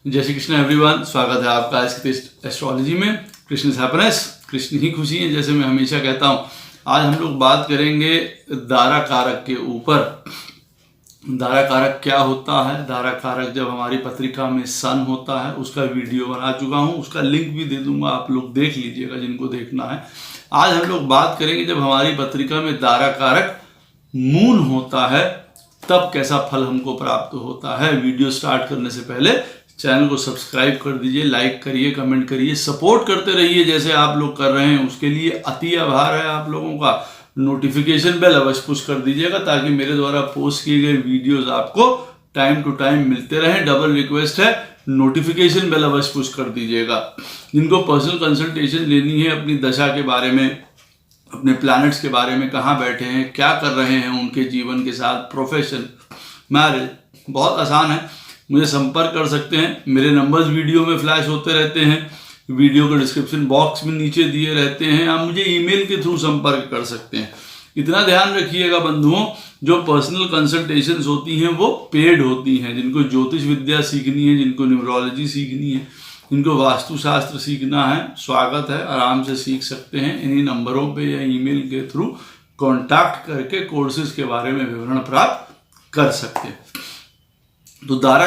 जय श्री कृष्ण एवरीवन, स्वागत है आपका आज की एस्ट्रोलॉजी में। कृष्ण इज हैप्पीनेस, कृष्ण ही खुशी है, जैसे मैं हमेशा कहता हूँ। आज हम लोग बात करेंगे दारा कारक के ऊपर। दारा कारक क्या होता है? दारा कारक जब हमारी पत्रिका में सन होता है, उसका वीडियो बना चुका हूँ, उसका लिंक भी दे दूंगा, आप लोग देख लीजिएगा जिनको देखना है। आज हम लोग बात करेंगे जब हमारी पत्रिका में दारा कारक मून होता है तब कैसा फल हमको प्राप्त होता है। वीडियो स्टार्ट करने से पहले चैनल को सब्सक्राइब कर दीजिए, लाइक करिए, कमेंट करिए, सपोर्ट करते रहिए जैसे आप लोग कर रहे हैं, उसके लिए अति आभार है आप लोगों का। नोटिफिकेशन बेल अवश्य पुश कर दीजिएगा ताकि मेरे द्वारा पोस्ट किए गए वीडियोस आपको टाइम टू टाइम मिलते रहें। डबल रिक्वेस्ट है, नोटिफिकेशन बेल अवश्य पुश कर दीजिएगा। जिनको पर्सनल कंसल्टेशन लेनी है अपनी दशा के बारे में, अपने प्लैनेट्स के बारे में, कहाँ बैठे हैं, क्या कर रहे हैं उनके जीवन के साथ, प्रोफेशन, मैरिज, बहुत आसान है, मुझे संपर्क कर सकते हैं। मेरे नंबर्स वीडियो में फ्लैश होते रहते हैं, वीडियो के डिस्क्रिप्शन बॉक्स में नीचे दिए रहते हैं। आप मुझे ईमेल के थ्रू संपर्क कर सकते हैं। इतना ध्यान रखिएगा बंधुओं, जो पर्सनल कंसल्टेशंस होती हैं वो पेड होती हैं। जिनको ज्योतिष विद्या सीखनी है, जिनको न्यूमरोलॉजी सीखनी है, जिनको वास्तुशास्त्र सीखना है, स्वागत है, आराम से सीख सकते हैं। इन्हीं नंबरों पे या ईमेल के थ्रू कांटेक्ट करके कोर्सेज के बारे में विवरण प्राप्त कर सकते हैं। तो दारा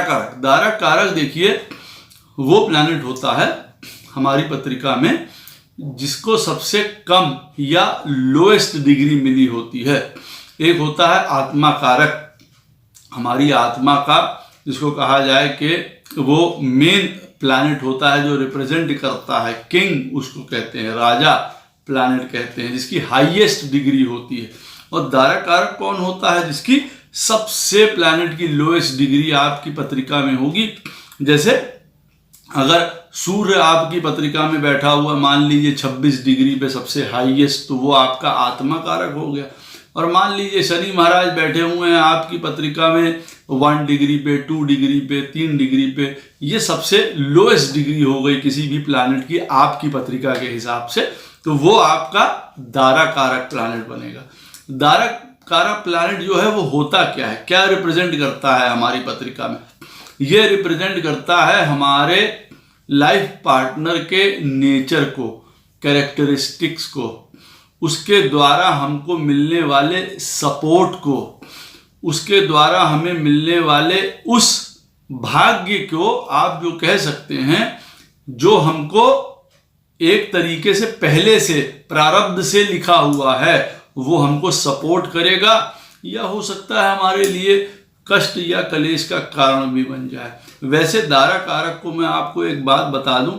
कारक देखिए वो प्लैनेट होता है हमारी पत्रिका में जिसको सबसे कम या लोएस्ट डिग्री मिली होती है। एक होता है आत्मा कारक, हमारी आत्मा का, जिसको कहा जाए कि वो मेन प्लैनेट होता है जो रिप्रेजेंट करता है, किंग उसको कहते हैं, राजा प्लैनेट कहते हैं, जिसकी हाईएस्ट डिग्री होती है। और दारा कारक कौन होता है? जिसकी सबसे प्लैनेट की लोएस्ट डिग्री आपकी पत्रिका में होगी। जैसे अगर सूर्य आपकी पत्रिका में बैठा हुआ मान लीजिए 26 डिग्री पे सबसे हाईएस्ट, तो वो आपका आत्मा कारक हो गया। और मान लीजिए शनि महाराज बैठे हुए हैं आपकी पत्रिका में 1 डिग्री पे, 2 डिग्री पे, 3 डिग्री पे, ये सबसे लोएस्ट डिग्री हो गई किसी भी प्लैनेट की आपकी पत्रिका के हिसाब से, तो वो आपका दारा कारक प्लैनेट बनेगा। दारा कारक प्लैनेट जो है वो होता क्या है, क्या रिप्रेजेंट करता है हमारी पत्रिका में? ये रिप्रेजेंट करता है हमारे लाइफ पार्टनर के नेचर को, कैरेक्टरिस्टिक्स को, उसके द्वारा हमको मिलने वाले सपोर्ट को, उसके द्वारा हमें मिलने वाले उस भाग्य को आप जो कह सकते हैं, जो हमको एक तरीके से पहले से प्रारब्ध से लिखा हुआ है, वो हमको सपोर्ट करेगा, या हो सकता है हमारे लिए कष्ट या कलेश का कारण भी बन जाए। वैसे दारा कारक को मैं आपको एक बात बता दूं,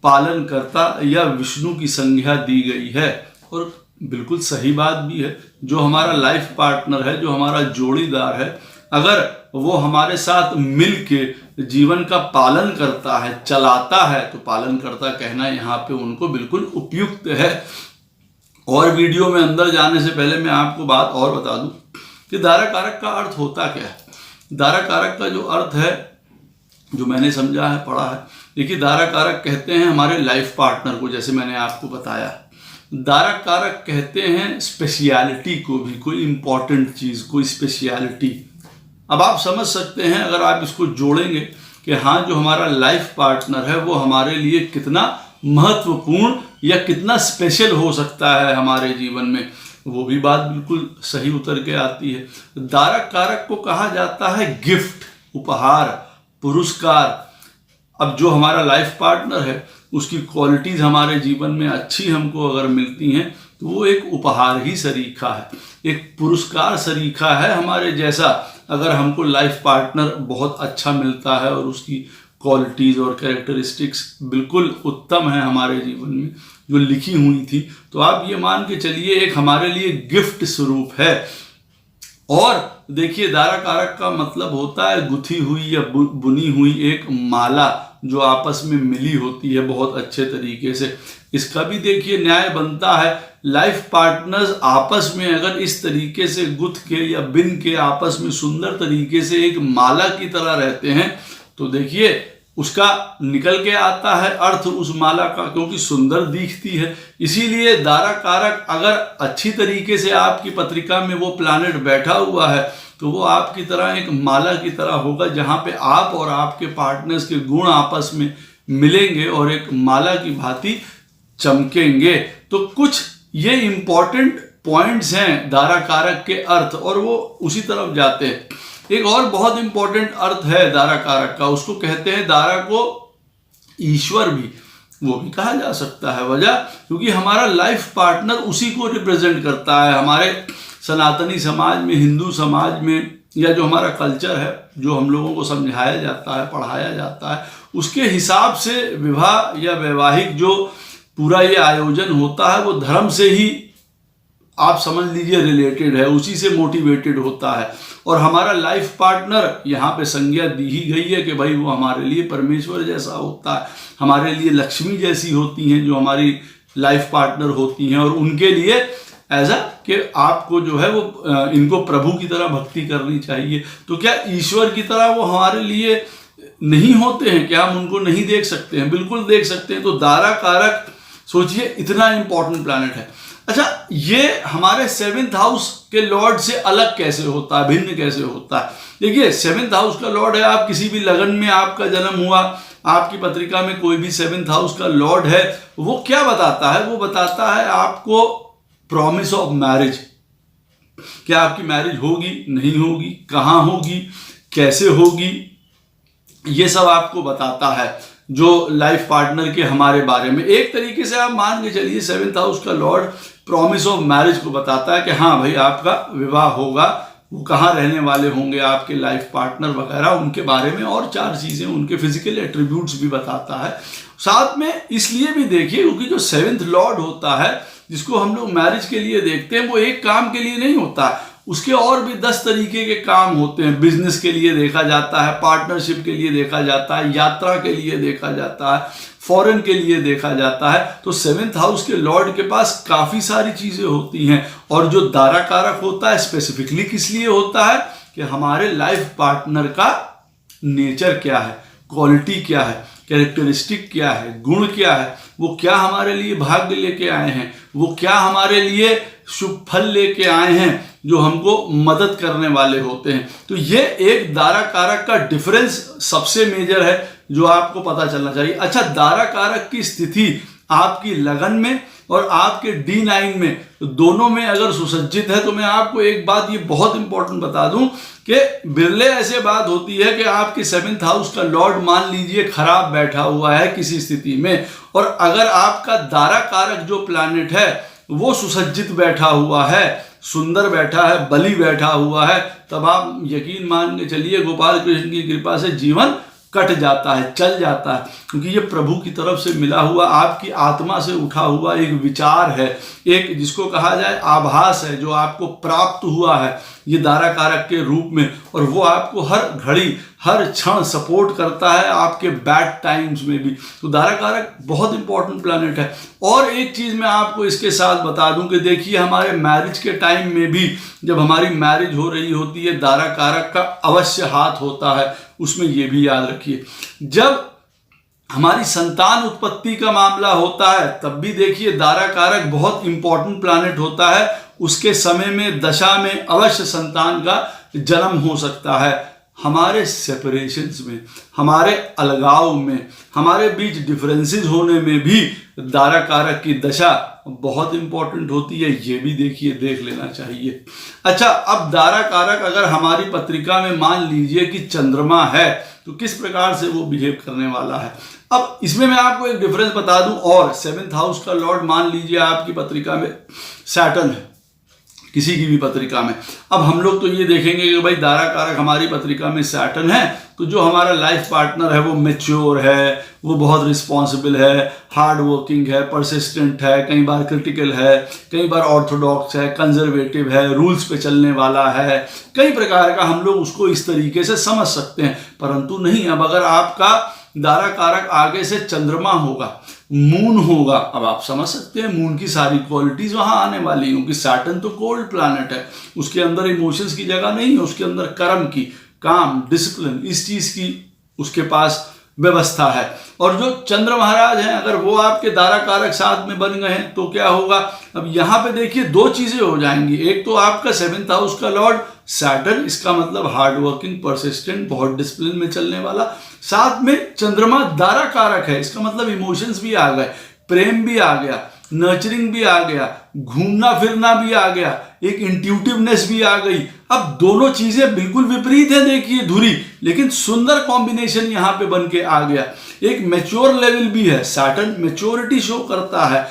पालनकर्ता या विष्णु की संज्ञा दी गई है, और बिल्कुल सही बात भी है। जो हमारा लाइफ पार्टनर है, जो हमारा जोड़ीदार है, अगर वो हमारे साथ मिल के जीवन का पालन करता है, चलाता है, तो पालनकर्ता कहना यहाँ पे उनको बिल्कुल उपयुक्त है। और वीडियो में अंदर जाने से पहले मैं आपको बात और बता दूं कि दारा कारक का अर्थ होता क्या है। दारा कारक का जो अर्थ है, जो मैंने समझा है, पढ़ा है, देखिए दारा कारक कहते हैं हमारे लाइफ पार्टनर को, जैसे मैंने आपको बताया। दारा कारक कहते हैं स्पेशलिटी को भी, कोई इंपॉर्टेंट चीज़, कोई स्पेशलिटी। अब आप समझ सकते हैं अगर आप इसको जोड़ेंगे कि हाँ, जो हमारा लाइफ पार्टनर है वो हमारे लिए कितना महत्वपूर्ण या कितना स्पेशल हो सकता है हमारे जीवन में, वो भी बात बिल्कुल सही उतर के आती है। दारा कारक को कहा जाता है गिफ्ट, उपहार, पुरस्कार। अब जो हमारा लाइफ पार्टनर है उसकी क्वालिटीज़ हमारे जीवन में अच्छी हमको अगर मिलती हैं तो वो एक उपहार ही सरीखा है, एक पुरस्कार सरीखा है हमारे जैसा। अगर हमको लाइफ पार्टनर बहुत अच्छा मिलता है और उसकी क्वालिटीज़ और कैरेक्टरिस्टिक्स बिल्कुल उत्तम है हमारे जीवन में, जो लिखी हुई थी, तो आप ये मान के चलिए एक हमारे लिए गिफ्ट स्वरूप है। और देखिए दारा कारक का मतलब होता है गुथी हुई या बुनी हुई एक माला जो आपस में मिली होती है बहुत अच्छे तरीके से। इसका भी देखिए न्याय बनता है, लाइफ पार्टनर्स आपस में अगर इस तरीके से गुथ के या बिन के आपस में सुंदर तरीके से एक माला की तरह रहते हैं, तो देखिए उसका निकल के आता है अर्थ उस माला का, क्योंकि सुंदर दिखती है। इसीलिए दारा कारक अगर अच्छी तरीके से आपकी पत्रिका में वो प्लैनेट बैठा हुआ है तो वो आपकी तरह एक माला की तरह होगा, जहाँ पे आप और आपके पार्टनर्स के गुण आपस में मिलेंगे और एक माला की भांति चमकेंगे। तो कुछ ये इंपॉर्टेंट पॉइंट्स हैं दारा कारक के अर्थ, और वो उसी तरफ जाते हैं। एक और बहुत इंपॉर्टेंट अर्थ है दारा कारक का, उसको कहते हैं दारा को ईश्वर भी, वो भी कहा जा सकता है। वजह क्योंकि हमारा लाइफ पार्टनर उसी को रिप्रेजेंट करता है। हमारे सनातनी समाज में, हिंदू समाज में, या जो हमारा कल्चर है, जो हम लोगों को समझाया जाता है, पढ़ाया जाता है, उसके हिसाब से विवाह या वैवाहिक जो पूरा ये आयोजन होता है वो धर्म से ही आप समझ लीजिए रिलेटेड है, उसी से मोटिवेटेड होता है। और हमारा लाइफ पार्टनर यहाँ पे संज्ञा दी ही गई है कि भाई वो हमारे लिए परमेश्वर जैसा होता है, हमारे लिए लक्ष्मी जैसी होती हैं जो हमारी लाइफ पार्टनर होती हैं, और उनके लिए ऐसा कि आपको जो है वो इनको प्रभु की तरह भक्ति करनी चाहिए। तो क्या ईश्वर की तरह वो हमारे लिए नहीं होते हैं? क्या हम उनको नहीं देख सकते हैं? बिल्कुल देख सकते हैं। तो दारा कारक सोचिए इतना इंपॉर्टेंट प्लैनेट है। अच्छा, ये हमारे 7th हाउस के लॉर्ड से अलग कैसे होता है, भिन्न कैसे होता है? देखिए 7th हाउस का लॉर्ड है, आप किसी भी लगन में आपका जन्म हुआ, आपकी पत्रिका में कोई भी 7th हाउस का लॉर्ड है, वो क्या बताता है? वो बताता है आपको प्रॉमिस ऑफ मैरिज। क्या आपकी मैरिज होगी, नहीं होगी, कहाँ होगी, कैसे होगी, ये सब आपको बताता है जो लाइफ पार्टनर के हमारे बारे में। एक तरीके से आप मान के चलिए 7th हाउस का लॉर्ड प्रॉमिस ऑफ मैरिज को बताता है कि हाँ भाई आपका विवाह होगा, वो कहाँ रहने वाले होंगे आपके लाइफ पार्टनर वगैरह, उनके बारे में और 4 चीज़ें, उनके फिजिकल एट्रीब्यूट्स भी बताता है। साथ में इसलिए भी देखिए क्योंकि जो 7th लॉर्ड होता है जिसको हम लोग मैरिज के लिए देखते हैं, वो एक काम के लिए नहीं होता है, उसके और भी 10 तरीके के काम होते हैं। बिजनेस के लिए देखा जाता है, पार्टनरशिप के लिए देखा जाता है, यात्रा के लिए देखा जाता है, फॉरेन के लिए देखा जाता है। तो 7th हाउस के लॉर्ड के पास काफ़ी सारी चीज़ें होती हैं। और जो दारा कारक होता है स्पेसिफिकली किस लिए होता है कि हमारे लाइफ पार्टनर का नेचर क्या है, क्वालिटी क्या है, कैरेक्टरिस्टिक क्या है, गुण क्या है, वो क्या हमारे लिए भाग्य लेके आए हैं, वो क्या हमारे लिए शुभ फल लेके आए हैं, जो हमको मदद करने वाले होते हैं। तो ये एक दारा कारक का डिफरेंस सबसे मेजर है जो आपको पता चलना चाहिए। अच्छा, दारा कारक की स्थिति आपकी लगन में और आपके D9 में, तो दोनों में अगर सुसज्जित है, तो मैं आपको एक बात ये बहुत इंपॉर्टेंट बता दूं कि बिरले ऐसे बात होती है कि आपके 7th हाउस का लॉर्ड मान लीजिए खराब बैठा हुआ है किसी स्थिति में, और अगर आपका दारा कारक जो प्लैनेट है वो सुसज्जित बैठा हुआ है, सुंदर बैठा है, बली बैठा हुआ है, तब आप यकीन मान के चलिए गोपाल कृष्ण की कृपा से जीवन कट जाता है, चल जाता है। क्योंकि ये प्रभु की तरफ से मिला हुआ, आपकी आत्मा से उठा हुआ एक विचार है, एक जिसको कहा जाए आभास है, जो आपको प्राप्त हुआ है ये दारा कारक के रूप में, और वो आपको हर घड़ी हर क्षण सपोर्ट करता है आपके बैड टाइम्स में भी। तो दारा कारक बहुत इंपॉर्टेंट प्लैनेट है। और एक चीज़ मैं आपको इसके साथ बता दूं कि देखिए हमारे मैरिज के टाइम में भी, जब हमारी मैरिज हो रही होती है, दारा कारक का अवश्य हाथ होता है उसमें। ये भी याद रखिए, जब हमारी संतान उत्पत्ति का मामला होता है तब भी देखिए दारा कारक बहुत इंपॉर्टेंट प्लैनेट होता है। उसके समय में, दशा में अवश्य संतान का जन्म हो सकता है। हमारे सेपरेशंस में, हमारे अलगाव में, हमारे बीच डिफरेंसेस होने में भी दारा कारक की दशा बहुत इंपॉर्टेंट होती है। ये भी देखिए, देख लेना चाहिए। अच्छा, अब दारा कारक अगर हमारी पत्रिका में मान लीजिए कि चंद्रमा है, तो किस प्रकार से वो बिहेव करने वाला है। अब इसमें मैं आपको एक डिफरेंस बता दूं, और 7th हाउस का लॉर्ड मान लीजिए आपकी पत्रिका में सैटर्न है, किसी की भी पत्रिका में। अब हम लोग तो ये देखेंगे कि भाई दारा कारक हमारी पत्रिका में सैटर्न है, तो जो हमारा लाइफ पार्टनर है वो मैच्योर है, वो बहुत रिस्पॉन्सिबल है, हार्ड वर्किंग है, परसिस्टेंट है, कई बार क्रिटिकल है, कई बार ऑर्थोडॉक्स है, कंजर्वेटिव है, रूल्स पे चलने वाला है, कई प्रकार का हम लोग उसको इस तरीके से समझ सकते हैं। परंतु नहीं, अब अगर आपका दारा कारक आगे से चंद्रमा होगा, मून होगा, अब आप समझ सकते हैं मून की सारी क्वालिटीज वहां आने वाली हैं। क्योंकि सैटर्न तो कोल्ड प्लैनेट है, उसके अंदर इमोशंस की जगह नहीं है, उसके अंदर कर्म की, काम, डिसिप्लिन, इस चीज की उसके पास व्यवस्था है। और जो चंद्र महाराज हैं अगर वो आपके दारा कारक साथ में बन गए हैं तो क्या होगा, अब यहाँ पे देखिए दो चीजें हो जाएंगी। एक तो आपका 7th हाउस का लॉर्ड सैटर्न, इसका मतलब हार्ड वर्किंग, परसिस्टेंट, बहुत डिसिप्लिन में चलने वाला, साथ में चंद्रमा दारा कारक है, इसका मतलब इमोशंस भी आ गए, प्रेम भी आ गया, नर्चरिंग भी आ गया, घूमना फिरना भी आ गया, एक इंट्यूटिवनेस भी आ गई। अब दोनों चीजें बिल्कुल विपरीत है देखिए धुरी, लेकिन सुंदर कॉम्बिनेशन यहां पे बन के आ गया। एक मैच्योर लेवल भी है, सैटर्न मैच्योरिटी शो करता है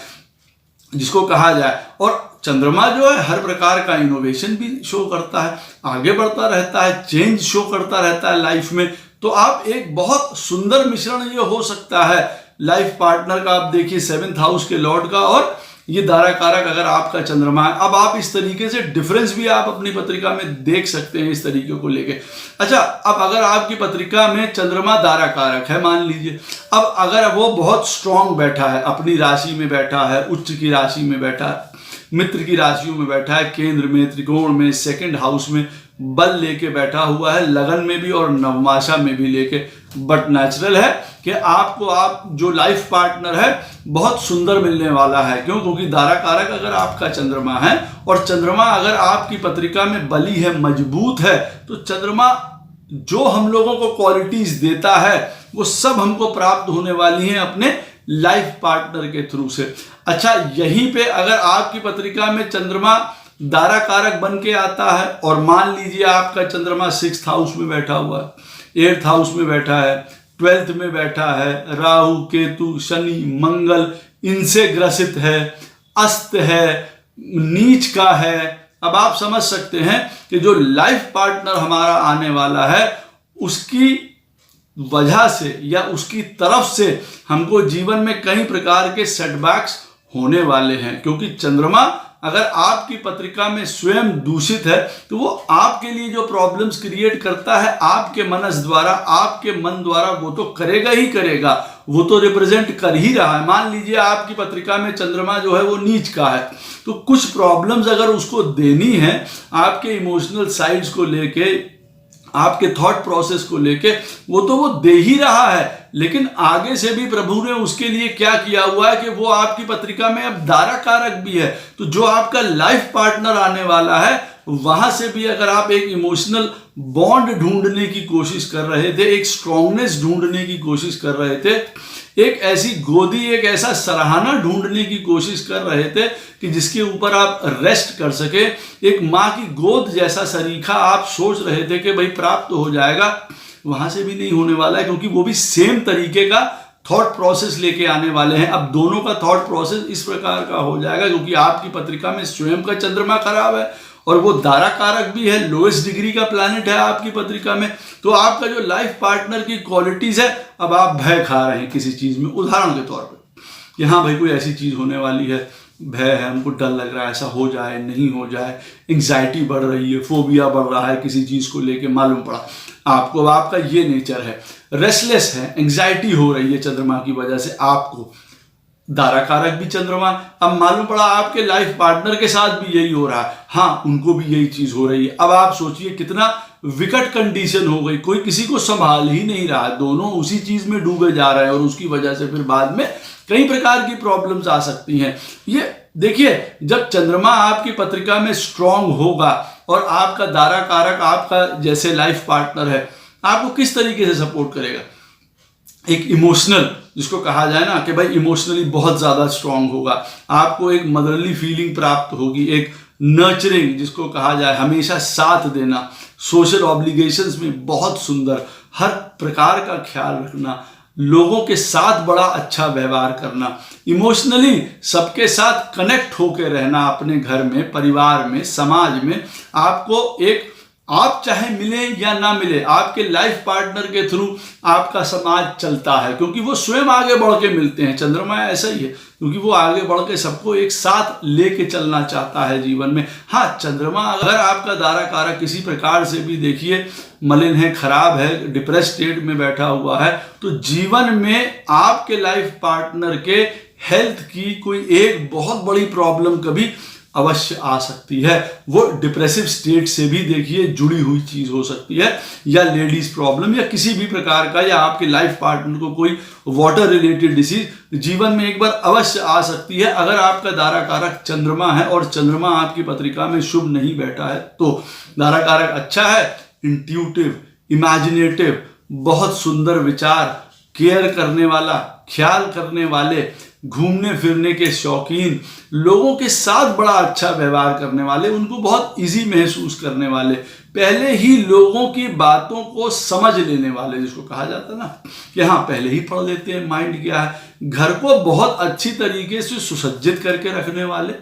जिसको कहा जाए, और चंद्रमा जो है हर प्रकार का इनोवेशन भी शो करता है, आगे बढ़ता रहता है, चेंज शो करता रहता है लाइफ में। तो आप एक बहुत सुंदर मिश्रण ये हो सकता है लाइफ पार्टनर का। आप देखिए 7th हाउस के लॉर्ड का और ये दारा कारक अगर आपका चंद्रमा है। अब आप इस तरीके से डिफरेंस भी आप अपनी पत्रिका में देख सकते हैं इस तरीके को लेके। अच्छा, अब अगर आपकी पत्रिका में चंद्रमा दारा कारक है मान लीजिए, अब अगर वो बहुत स्ट्रांग बैठा है, अपनी राशि में बैठा है, उच्च की राशि में बैठा है, मित्र की राशियों में बैठा है, केंद्र में, त्रिकोण में, 2nd हाउस में बल लेके बैठा हुआ है, लगन में भी और नवमाशा में भी लेके, बट नेचुरल है कि आपको आप जो लाइफ पार्टनर है बहुत सुंदर मिलने वाला है। क्यों? क्योंकि दारा कारक अगर आपका चंद्रमा है और चंद्रमा अगर आपकी पत्रिका में बली है, मजबूत है, तो चंद्रमा जो हम लोगों को क्वालिटीज देता है वो सब हमको प्राप्त होने वाली हैं अपने लाइफ पार्टनर के थ्रू से। अच्छा, यहीं पे अगर आपकी पत्रिका में चंद्रमा दारा कारक बन के आता है और मान लीजिए आपका चंद्रमा 6th हाउस में बैठा हुआ है, 8th हाउस में बैठा है, 12th में बैठा है, राहु, केतु, शनि, मंगल इनसे ग्रसित है, अस्त है, नीच का है, अब आप समझ सकते हैं कि जो लाइफ पार्टनर हमारा आने वाला है उसकी वजह से या उसकी तरफ से हमको जीवन में कई प्रकार के सेटबैक्स होने वाले हैं। क्योंकि चंद्रमा अगर आपकी पत्रिका में स्वयं दूषित है तो वो आपके लिए जो प्रॉब्लम्स क्रिएट करता है आपके मनस द्वारा, आपके मन द्वारा, वो तो करेगा ही करेगा, वो तो रिप्रेजेंट कर ही रहा है। मान लीजिए आपकी पत्रिका में चंद्रमा जो है वो नीच का है, तो कुछ प्रॉब्लम्स अगर उसको देनी है आपके इमोशनल साइड्स को लेके, आपके थॉट प्रोसेस को लेके, वो दे ही रहा है। लेकिन आगे से भी प्रभु ने उसके लिए क्या किया हुआ है कि वो आपकी पत्रिका में अब दारा कारक भी है। तो जो आपका लाइफ पार्टनर आने वाला है वहां से भी अगर आप एक इमोशनल बॉन्ड ढूंढने की कोशिश कर रहे थे, एक स्ट्रांगनेस ढूंढने की कोशिश कर रहे थे, एक ऐसी गोदी, एक ऐसा सराहना ढूंढने की कोशिश कर रहे थे कि जिसके ऊपर आप रेस्ट कर सके, एक माँ की गोद जैसा सरीखा आप सोच रहे थे कि भाई प्राप्त हो जाएगा, वहां से भी नहीं होने वाला है। क्योंकि वो भी सेम तरीके का थॉट प्रोसेस लेके आने वाले हैं। अब दोनों का थॉट प्रोसेस इस प्रकार का हो जाएगा क्योंकि आपकी पत्रिका में स्वयं का चंद्रमा खराब है और वो दारा कारक भी है, लोएस्ट डिग्री का प्लैनेट है आपकी पत्रिका में। तो आपका जो लाइफ पार्टनर की क्वालिटीज है, अब आप भय खा रहे हैं किसी चीज में, उदाहरण के तौर पर कि हाँ भाई कोई ऐसी चीज होने वाली है, भय है, हमको डर लग रहा है ऐसा हो जाए, नहीं हो जाए, एंग्जाइटी बढ़ रही है, फोबिया बढ़ रहा है किसी चीज को लेके, मालूम पड़ा आपको आपका ये नेचर है, रेस्टलेस है, एंग्जाइटी हो रही है चंद्रमा की वजह से आपको, दारा कारक भी चंद्रमा। अब मालूम पड़ा आपके लाइफ पार्टनर के साथ भी यही हो रहा है, हाँ उनको भी यही चीज हो रही है। अब आप सोचिए कितना विकट कंडीशन हो गई, कोई किसी को संभाल ही नहीं रहा, दोनों उसी चीज में डूबे जा रहे हैं और उसकी वजह से फिर बाद में कई प्रकार की प्रॉब्लम्स आ सकती हैं। ये देखिए जब चंद्रमा आपकी पत्रिका में स्ट्रांग होगा और आपका दारा कारक आपका जैसे लाइफ पार्टनर है, आपको किस तरीके से सपोर्ट करेगा, एक इमोशनल, जिसको कहा जाए ना कि भाई इमोशनली बहुत ज्यादा स्ट्रांग होगा, आपको एक मदरली फीलिंग प्राप्त होगी, एक नर्चरिंग जिसको कहा जाए, हमेशा साथ देना, सोशल ऑब्लिगेशंस में बहुत सुंदर, हर प्रकार का ख्याल रखना, लोगों के साथ बड़ा अच्छा व्यवहार करना, इमोशनली सबके साथ कनेक्ट होकर रहना, अपने घर में, परिवार में, समाज में। आपको एक, आप चाहे मिले या ना मिले, आपके लाइफ पार्टनर के थ्रू आपका समाज चलता है क्योंकि वो स्वयं आगे बढ़ के मिलते हैं। चंद्रमा ऐसा ही है क्योंकि वो आगे बढ़ के सबको एक साथ लेके चलना चाहता है जीवन में। हाँ, चंद्रमा अगर आपका दारा कारक किसी प्रकार से भी देखिए मलिन है, खराब है, डिप्रेस स्टेट में बैठा हुआ है, तो जीवन में आपके लाइफ पार्टनर के हेल्थ की कोई एक बहुत बड़ी प्रॉब्लम कभी अवश्य आ सकती है। वो डिप्रेसिव स्टेट से भी देखिए जुड़ी हुई चीज हो सकती है, या लेडीज प्रॉब्लम या किसी भी प्रकार का, या आपके लाइफ पार्टनर को कोई वाटर रिलेटेड डिसीज जीवन में एक बार अवश्य आ सकती है। अगर आपका दारा कारक चंद्रमा है और चंद्रमा आपकी पत्रिका में शुभ नहीं बैठा है तो दारा कारक अच्छा है, इंट्यूटिव, इमेजिनेटिव, बहुत सुंदर विचार, केयर करने वाला, ख्याल करने वाले, घूमने फिरने के शौकीन, लोगों के साथ बड़ा अच्छा व्यवहार करने वाले, उनको बहुत इजी महसूस करने वाले, पहले ही लोगों की बातों को समझ लेने वाले, जिसको कहा जाता है ना कि हाँ पहले ही पढ़ लेते हैं माइंड क्या है, घर को बहुत अच्छी तरीके से सुसज्जित करके रखने वाले,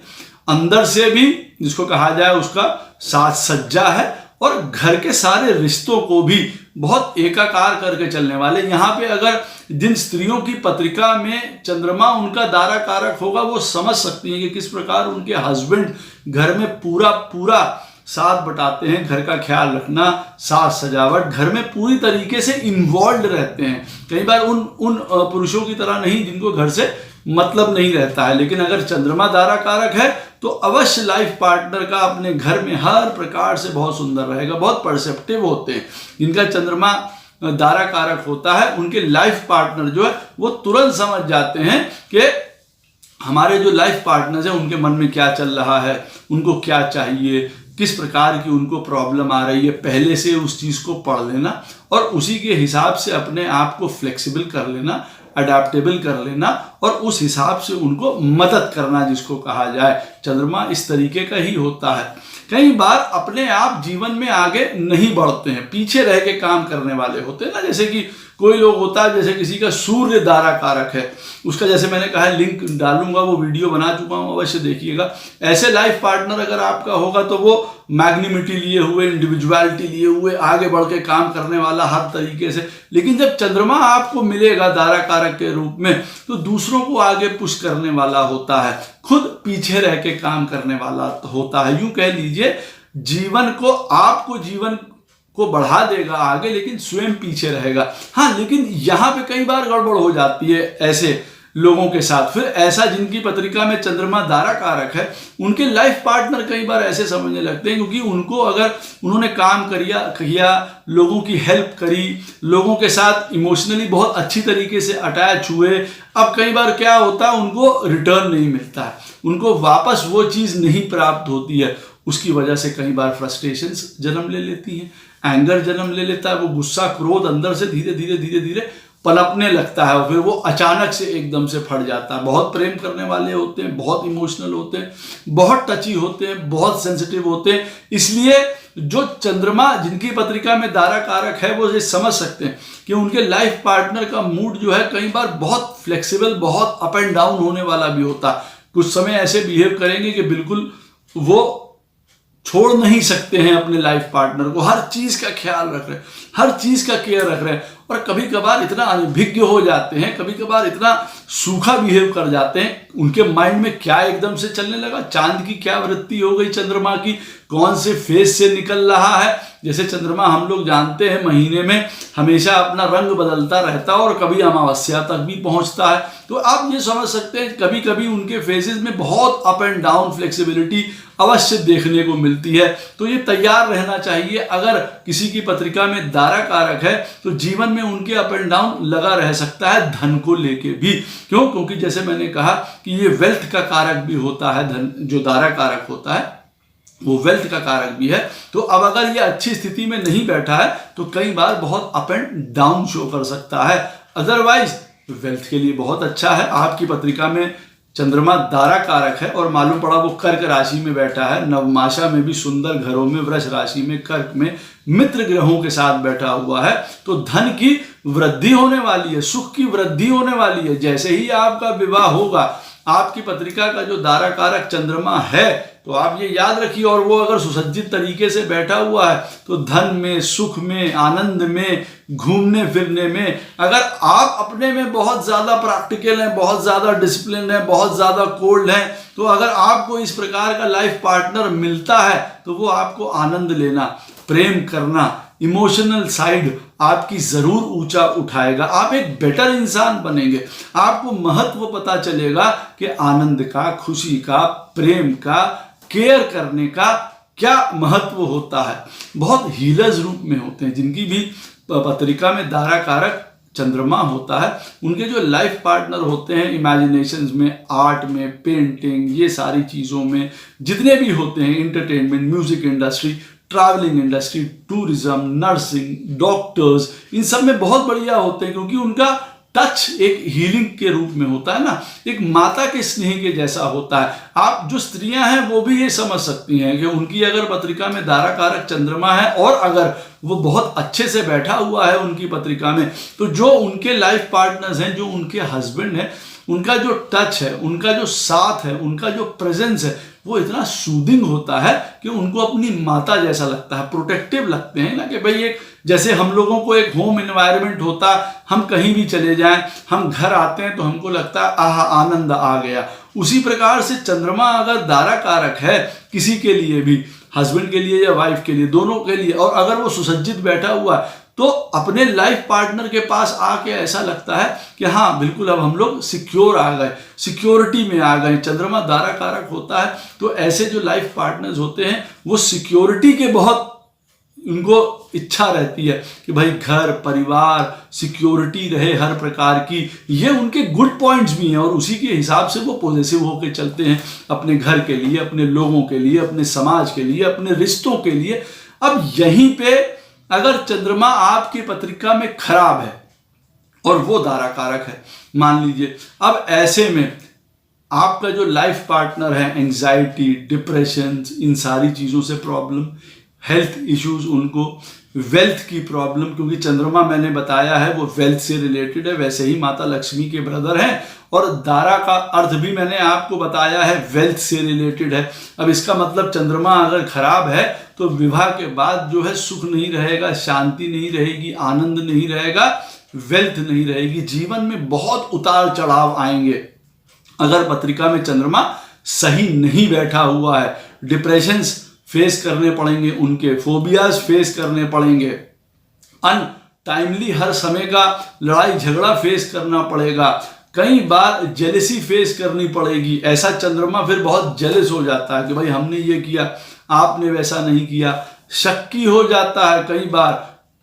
अंदर से भी जिसको कहा जाए उसका साज सज्जा है, और घर के सारे रिश्तों को भी बहुत एकाकार करके चलने वाले। यहाँ पे अगर जिन स्त्रियों की पत्रिका में चंद्रमा उनका दारा कारक होगा वो समझ सकती हैं कि किस प्रकार उनके हस्बैंड घर में पूरा साथ बटाते हैं, घर का ख्याल रखना, साज सजावट, घर में पूरी तरीके से इन्वॉल्व रहते हैं। कई बार उन पुरुषों की तरह नहीं जिनको घर से मतलब नहीं रहता है, लेकिन अगर चंद्रमा दारा कारक है तो अवश्य लाइफ पार्टनर का अपने घर में हर प्रकार से बहुत सुंदर रहेगा। बहुत परसेप्टिव होते हैं जिनका चंद्रमा दारा कारक होता है, उनके लाइफ पार्टनर जो है वो तुरंत समझ जाते हैं कि हमारे जो लाइफ पार्टनर्स हैं उनके मन में क्या चल रहा है, उनको क्या चाहिए, किस प्रकार की उनको प्रॉब्लम आ रही है, पहले से उस चीज़ को पढ़ लेना और उसी के हिसाब से अपने आप को फ्लेक्सिबल कर लेना, अडेप्टेबल कर लेना और उस हिसाब से उनको मदद करना, जिसको कहा जाए। चंद्रमा इस तरीके का ही होता है। कई बार अपने आप जीवन में आगे नहीं बढ़ते हैं, पीछे रह के काम करने वाले होते हैं ना, जैसे कि कोई लोग होता है, जैसे किसी का सूर्य दारा कारक है, उसका जैसे मैंने कहा लिंक डालूंगा, वो वीडियो बना चुका हूँ, अवश्य देखिएगा। ऐसे लाइफ पार्टनर अगर आपका होगा तो वो मैग्निमिटी लिए हुए, इंडिविजुअलिटी लिए हुए, आगे बढ़ के काम करने वाला हर तरीके से। लेकिन जब चंद्रमा आपको मिलेगा दारा कारक के रूप में तो दूसरों को आगे पुश करने वाला होता है, खुद पीछे रह के काम करने वाला होता है। यूं कह लीजिए जीवन को बढ़ा देगा आगे, लेकिन स्वयं पीछे रहेगा। हाँ, लेकिन यहाँ पे कई बार गड़बड़ हो जाती है ऐसे लोगों के साथ। फिर ऐसा जिनकी पत्रिका में चंद्रमा दारा कारक है, उनके लाइफ पार्टनर कई बार ऐसे समझने लगते हैं, क्योंकि उनको अगर उन्होंने काम किया, लोगों की हेल्प करी, लोगों के साथ इमोशनली बहुत अच्छी तरीके से अटैच हुए, अब कई बार क्या होता है उनको रिटर्न नहीं मिलता है, उनको वापस वो चीज़ नहीं प्राप्त होती है। उसकी वजह से कई बार फ्रस्ट्रेशंस जन्म ले लेती हैं, एंगर जन्म ले लेता है, वो गुस्सा क्रोध अंदर से धीरे धीरे पनपने लगता है और फिर वो अचानक से एकदम से फट जाता है। बहुत प्रेम करने वाले होते हैं, बहुत इमोशनल होते हैं, बहुत टची होते हैं, बहुत सेंसिटिव होते हैं। इसलिए जो चंद्रमा जिनकी पत्रिका में दारा कारक है वो ये समझ सकते हैं कि उनके लाइफ पार्टनर का मूड जो है कई बार बहुत फ्लेक्सिबल, बहुत अप एंड डाउन होने वाला भी होता है। कुछ समय ऐसे बिहेव करेंगे कि बिल्कुल वो छोड़ नहीं सकते हैं अपने लाइफ पार्टनर को, हर चीज़ का ख्याल रख रहे हैं, हर चीज़ का केयर रख रहे हैं, और कभी कभार इतना अनभिज्ञ हो जाते हैं, कभी कभार इतना सूखा बिहेव कर जाते हैं। उनके माइंड में क्या एकदम से चलने लगा, चांद की क्या वृत्ति हो गई, चंद्रमा की कौन से फेज से निकल रहा है। जैसे चंद्रमा हम लोग जानते हैं महीने में हमेशा अपना रंग बदलता रहता है और कभी अमावस्या तक भी पहुंचता है, तो आप ये समझ सकते हैं कभी कभी उनके फेजेस में बहुत अप एंड डाउन फ्लेक्सिबिलिटी अवश्य देखने को मिलती है। तो ये तैयार रहना चाहिए, अगर किसी की पत्रिका में दारा कारक है तो जीवन में उनके अप एंड डाउन लगा रह सकता है, धन को लेके भी। क्यों? क्योंकि जैसे मैंने कहा कि ये वेल्थ का कारक भी होता है, धन जो दारा कारक होता है वो वेल्थ का कारक भी है। तो अब अगर ये अच्छी स्थिति में नहीं बैठा है तो कई बार बहुत अप एंड डाउन शो कर सकता है। अदरवाइज वेल्थ के लिए बहुत अच्छा है। आपकी पत्रिका में चंद्रमा दारा कारक है और मालूम पड़ा वो कर्क राशि में बैठा है, नवमाशा में भी सुंदर घरों में, वृष राशि में, कर्क में मित्र ग्रहों के साथ बैठा हुआ है, तो धन की वृद्धि होने वाली है, सुख की वृद्धि होने वाली है। जैसे ही आपका विवाह होगा, आपकी पत्रिका का जो दारा कारक चंद्रमा है, तो आप ये याद रखिए, और वो अगर सुसज्जित तरीके से बैठा हुआ है तो धन में, सुख में, आनंद में, घूमने फिरने में, अगर आप अपने में बहुत ज़्यादा प्रैक्टिकल हैं, बहुत ज़्यादा डिसिप्लिन हैं, बहुत ज़्यादा कोल्ड हैं, तो अगर आपको इस प्रकार का लाइफ पार्टनर मिलता है तो वो आपको आनंद लेना, प्रेम करना, इमोशनल साइड आपकी ज़रूर ऊंचा उठाएगा। आप एक बेटर इंसान बनेंगे, आपको महत्व पता चलेगा कि आनंद का, खुशी का, प्रेम का, केयर करने का क्या महत्व होता है। बहुत हीलर्स रूप में होते हैं जिनकी भी पत्रिका में दारा कारक चंद्रमा होता है। उनके जो लाइफ पार्टनर होते हैं इमेजिनेशंस में, आर्ट में, पेंटिंग, ये सारी चीज़ों में जितने भी होते हैं, entertainment, music industry, travelling industry, tourism, nursing, doctors, इन सब में बहुत बढ़िया होते हैं क्योंकि उनका टच एक हीलिंग के रूप में होता है ना, एक माता के स्नेह के जैसा होता है। आप जो स्त्रियां हैं वो भी ये समझ सकती हैं कि उनकी अगर पत्रिका में दारा कारक चंद्रमा है और अगर वो बहुत अच्छे से बैठा हुआ है उनकी पत्रिका में, तो जो उनके लाइफ पार्टनर्स हैं, जो उनके हस्बैंड हैं, उनका जो टच है, उनका जो साथ है, उनका जो प्रेजेंस है, वो इतना सूदिंग होता है कि उनको अपनी माता जैसा लगता है, प्रोटेक्टिव लगते हैं ना। कि भाई एक जैसे हम लोगों को एक होम एनवायरनमेंट होता, हम कहीं भी चले जाएं, हम घर आते हैं तो हमको लगता है आहा आनंद आ गया। उसी प्रकार से चंद्रमा अगर दारा कारक है किसी के लिए भी, हस्बैंड के लिए या वाइफ के लिए, दोनों के लिए, और अगर वो सुसज्जित बैठा हुआ है तो अपने लाइफ पार्टनर के पास आके ऐसा लगता है कि हाँ बिल्कुल अब हम लोग सिक्योर आ गए, सिक्योरिटी में आ गए। चंद्रमा दारा कारक होता है तो ऐसे जो लाइफ पार्टनर्स होते हैं वो सिक्योरिटी के बहुत उनको इच्छा रहती है कि भाई घर परिवार सिक्योरिटी रहे हर प्रकार की। ये उनके गुड पॉइंट्स भी हैं और उसी के हिसाब से वो पॉजिटिव होकर चलते हैं अपने घर के लिए, अपने लोगों के लिए, अपने समाज के लिए, अपने रिश्तों के लिए। अब यहीं पे अगर चंद्रमा आपकी पत्रिका में खराब है और वो दारा कारक है, मान लीजिए, अब ऐसे में आपका जो लाइफ पार्टनर है एंजाइटी, डिप्रेशन, इन सारी चीज़ों से प्रॉब्लम, हेल्थ इश्यूज उनको, वेल्थ की प्रॉब्लम, क्योंकि चंद्रमा मैंने बताया है वो वेल्थ से रिलेटेड है, वैसे ही माता लक्ष्मी के ब्रदर हैं और दारा का अर्थ भी मैंने आपको बताया है वेल्थ से रिलेटेड है। अब इसका मतलब चंद्रमा अगर खराब है तो विवाह के बाद जो है सुख नहीं रहेगा, शांति नहीं रहेगी, आनंद नहीं रहेगा, वेल्थ नहीं रहेगी, जीवन में बहुत उतार चढ़ाव आएंगे। अगर पत्रिका में चंद्रमा सही नहीं बैठा हुआ है, डिप्रेशंस फेस करने पड़ेंगे, उनके फोबियाज फेस करने पड़ेंगे, अनटाइमली हर समय का लड़ाई झगड़ा फेस करना पड़ेगा, कई बार जेलसी फेस करनी पड़ेगी। ऐसा चंद्रमा फिर बहुत जेलस हो जाता है कि भाई हमने ये किया आपने वैसा नहीं किया, शक्की हो जाता है, कई बार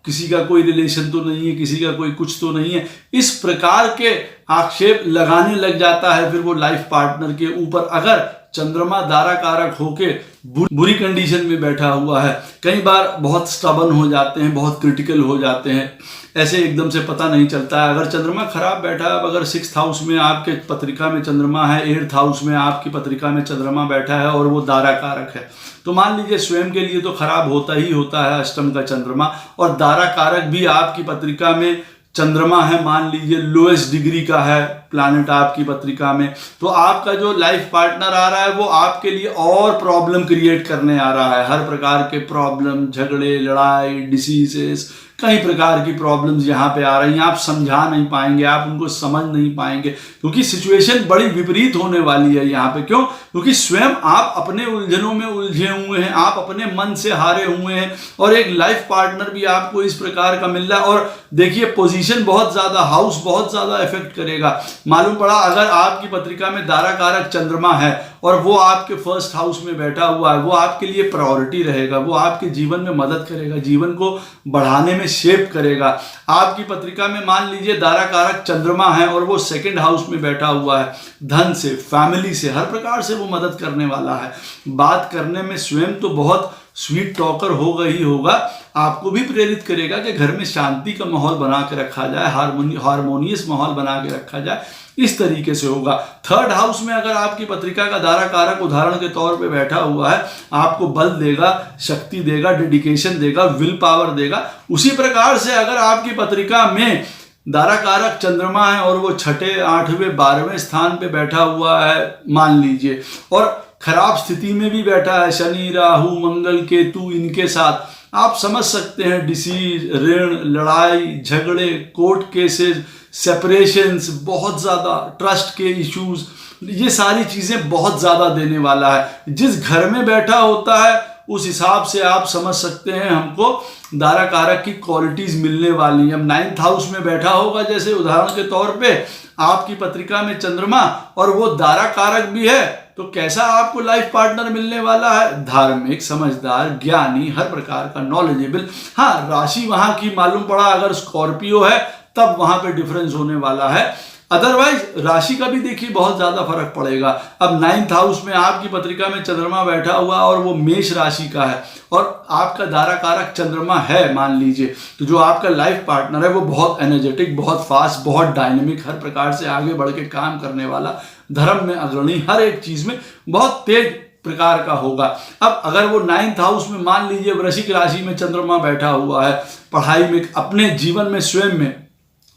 किसी का कोई रिलेशन तो नहीं है, किसी का कोई कुछ तो नहीं है, इस प्रकार के आक्षेप लगाने लग जाता है फिर वो लाइफ पार्टनर के ऊपर। अगर चंद्रमा दारा कारक होके बुरी कंडीशन में बैठा हुआ है, कई बार बहुत स्टबन हो जाते हैं, बहुत क्रिटिकल हो जाते हैं, ऐसे एकदम से पता नहीं चलता है। अगर चंद्रमा खराब बैठा है, अगर 6th हाउस में आपके पत्रिका में चंद्रमा है, 8th हाउस में आपकी पत्रिका में चंद्रमा बैठा है और वो दारा कारक है, तो मान लीजिए स्वयं के लिए तो खराब होता ही होता है अष्टम का चंद्रमा, और दारा कारक भी आपकी पत्रिका में चंद्रमा है, मान लीजिए लोएस्ट डिग्री का है प्लैनेट आपकी पत्रिका में, तो आपका जो लाइफ पार्टनर आ रहा है वो आपके लिए और प्रॉब्लम क्रिएट करने आ रहा है। हर प्रकार के प्रॉब्लम, झगड़े, लड़ाई, डिसीजेस, कई प्रकार की प्रॉब्लम्स यहाँ पे आ रही हैं। आप समझा नहीं पाएंगे, आप उनको समझ नहीं पाएंगे, क्योंकि सिचुएशन बड़ी विपरीत होने वाली है यहाँ पे। क्यों? क्योंकि स्वयं आप अपने उलझनों में उलझे हुए हैं, आप अपने मन से हारे हुए हैं, और एक लाइफ पार्टनर भी आपको इस प्रकार का मिल रहा है। और देखिए पोजीशन बहुत ज़्यादा, हाउस बहुत ज़्यादा इफेक्ट करेगा। मालूम पड़ा अगर आपकी पत्रिका में दारा कारक चंद्रमा है और वो आपके 1st हाउस में बैठा हुआ है, वो आपके लिए प्रायोरिटी रहेगा, वो आपके जीवन में मदद करेगा, जीवन को बढ़ाने में शेप करेगा। आपकी पत्रिका में मान लीजिए दारा कारक चंद्रमा है और वो 2nd हाउस में बैठा हुआ है, धन से, फैमिली से, हर प्रकार से वो मदद करने वाला है। बात करने में स्वयं तो बहुत स्वीट टॉकर होगा ही होगा, आपको भी प्रेरित करेगा कि घर में शांति का माहौल बना के रखा जाए, हारमोनियस माहौल बना के रखा जाए, इस तरीके से होगा। 3rd हाउस में अगर आपकी पत्रिका का दारा कारक उदाहरण के तौर पे बैठा हुआ है, आपको बल देगा, शक्ति देगा, डेडिकेशन देगा, विल पावर देगा। उसी प्रकार से अगर आपकी पत्रिका में दारा कारक चंद्रमा है और वो 6ठे, 8वें, 12वें स्थान पे बैठा हुआ है मान लीजिए, और खराब स्थिति में भी बैठा है, शनि, राहु, मंगल, केतु, इनके साथ आप समझ सकते हैं डिसीज, ऋण, लड़ाई, झगड़े, कोर्ट केसेस, सेपरेशंस, बहुत ज़्यादा ट्रस्ट के इश्यूज, ये सारी चीज़ें बहुत ज़्यादा देने वाला है। जिस घर में बैठा होता है उस हिसाब से आप समझ सकते हैं हमको दारा कारक की क्वालिटीज़ मिलने वाली हैं। अब 9th हाउस में बैठा होगा जैसे उदाहरण के तौर पे आपकी पत्रिका में चंद्रमा, और वो दारा कारक भी है तो कैसा आपको लाइफ पार्टनर मिलने वाला है? धार्मिक, समझदार, ज्ञानी, हर प्रकार का नॉलेजेबल। हाँ, राशि वहां की मालूम पड़ा अगर स्कॉर्पियो है तब वहां पे डिफरेंस होने वाला है, अदरवाइज राशि का भी देखिए बहुत ज्यादा फर्क पड़ेगा। अब 9th हाउस में आपकी पत्रिका में चंद्रमा बैठा हुआ और वो मेष राशि का है और आपका दारा कारक चंद्रमा है मान लीजिए, तो जो आपका लाइफ पार्टनर है वो बहुत एनर्जेटिक, बहुत फास्ट, बहुत डायनेमिक, हर प्रकार से आगे बढ़ के काम करने वाला, धर्म में अग्रणी, हर एक चीज में बहुत तेज प्रकार का होगा। अब अगर वो 9th हाउस में मान लीजिए वृश्चिक राशि में चंद्रमा बैठा हुआ है, पढ़ाई में, अपने जीवन में, स्वयं में,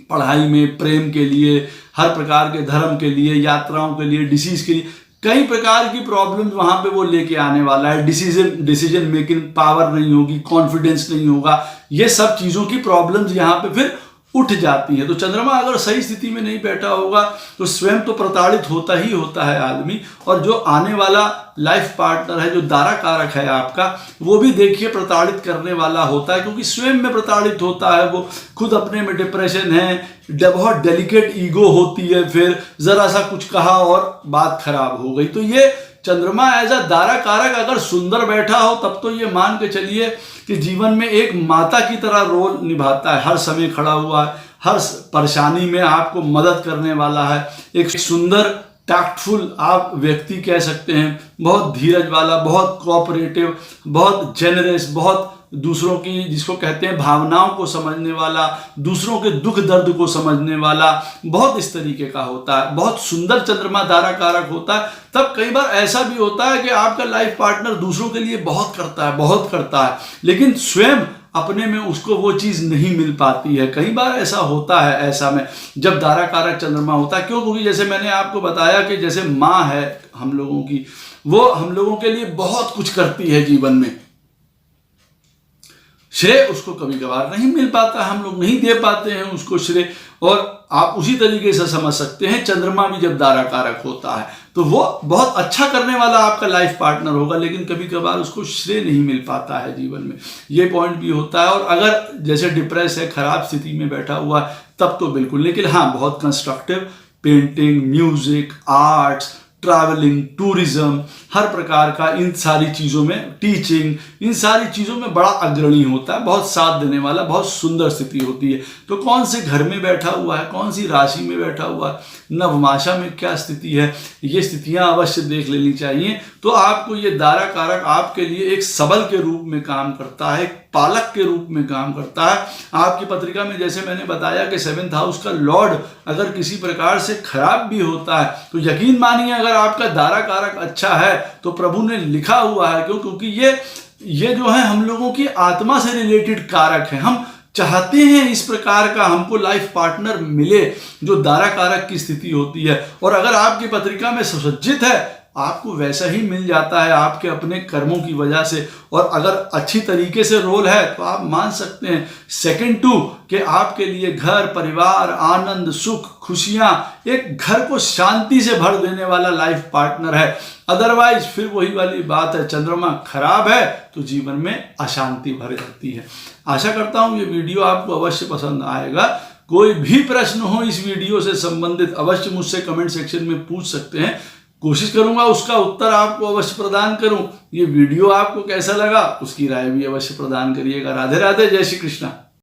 पढ़ाई में, प्रेम के लिए, हर प्रकार के धर्म के लिए, यात्राओं के लिए, डिसीज के लिए, कई प्रकार की प्रॉब्लम्स वहां पे वो लेके आने वाला है। डिसीजन मेकिंग पावर नहीं होगी, कॉन्फिडेंस नहीं होगा, ये सब चीजों की प्रॉब्लम्स यहाँ पे फिर उठ जाती है। तो चंद्रमा अगर सही स्थिति में नहीं बैठा होगा तो स्वयं तो प्रताड़ित होता ही होता है आदमी, और जो आने वाला लाइफ पार्टनर है जो दारा कारक है आपका, वो भी देखिए प्रताड़ित करने वाला होता है, क्योंकि स्वयं में प्रताड़ित होता है, वो खुद अपने में डिप्रेशन है, बहुत डेलिकेट ईगो होती है, फिर जरा सा कुछ कहा और बात खराब हो गई। तो ये चंद्रमा एज अ दारा कारक अगर सुंदर बैठा हो तब तो ये मान के चलिए कि जीवन में एक माता की तरह रोल निभाता है, हर समय खड़ा हुआ है, हर परेशानी में आपको मदद करने वाला है, एक सुंदर टैक्टफुल आप व्यक्ति कह सकते हैं, बहुत धीरज वाला, बहुत कोऑपरेटिव, बहुत जेनरस, बहुत दूसरों की, जिसको कहते हैं भावनाओं को समझने वाला, दूसरों के दुख दर्द को समझने वाला, बहुत इस तरीके का होता है। बहुत सुंदर चंद्रमा दारा कारक होता है। तब कई बार ऐसा भी होता है कि आपका लाइफ पार्टनर दूसरों के लिए बहुत करता है, लेकिन स्वयं अपने में उसको वो चीज नहीं मिल पाती है। कई बार ऐसा होता है, ऐसा में जब दारा कारक चंद्रमा होता है, क्यों? क्योंकि जैसे मैंने आपको बताया कि जैसे माँ है हम लोगों की, वो हम लोगों के लिए बहुत कुछ करती है जीवन में, श्रेय उसको कभी कभार नहीं मिल पाता, हम लोग नहीं दे पाते हैं उसको श्रेय। और आप उसी तरीके से समझ सकते हैं चंद्रमा भी जब दारा कारक होता है तो वो बहुत अच्छा करने वाला आपका लाइफ पार्टनर होगा, लेकिन कभी कभार उसको श्रेय नहीं मिल पाता है जीवन में, ये पॉइंट भी होता है। और अगर जैसे डिप्रेस है, खराब स्थिति में बैठा हुआ है, तब तो बिल्कुल। लेकिन हाँ, बहुत constructive, painting, music, arts, travelling, tourism, हर प्रकार का, इन सारी चीज़ों में, टीचिंग, इन सारी चीज़ों में बड़ा अग्रणी होता है, बहुत साथ देने वाला, बहुत सुंदर स्थिति होती है। तो कौन से घर में बैठा हुआ है, कौन सी राशि में बैठा हुआ है, नवमाशा में क्या स्थिति है, ये स्थितियां अवश्य देख लेनी चाहिए। तो आपको ये दारा कारक आपके लिए एक सबल के रूप में काम करता है, पालक के रूप में काम करता है। आपकी पत्रिका में जैसे मैंने बताया कि 7th हाउस का लॉर्ड अगर किसी प्रकार से खराब भी होता है तो यकीन मानिए अगर आपका दारा कारक अच्छा है तो प्रभु ने लिखा हुआ है, क्योंकि ये जो है हम लोगों की आत्मा से रिलेटेड कारक है। हम चाहते हैं इस प्रकार का हमको लाइफ पार्टनर मिले जो दारा कारक की स्थिति होती है, और अगर आपकी पत्रिका में सुसज्जित है आपको वैसा ही मिल जाता है आपके अपने कर्मों की वजह से। और अगर अच्छी तरीके से रोल है तो आप मान सकते हैं 2 कि आपके लिए घर, परिवार, आनंद, सुख, खुशियां, एक घर को शांति से भर देने वाला लाइफ पार्टनर है। अदरवाइज फिर वही वाली बात है, चंद्रमा खराब है तो जीवन में अशांति भर जाती है। आशा करता हूं ये वीडियो आपको अवश्य पसंद आएगा। कोई भी प्रश्न हो इस वीडियो से संबंधित अवश्य मुझसे कमेंट सेक्शन में पूछ सकते हैं, कोशिश करूंगा उसका उत्तर आपको अवश्य प्रदान करूं। ये वीडियो आपको कैसा लगा उसकी राय भी अवश्य प्रदान करिएगा। राधे राधे, जय श्री कृष्णा।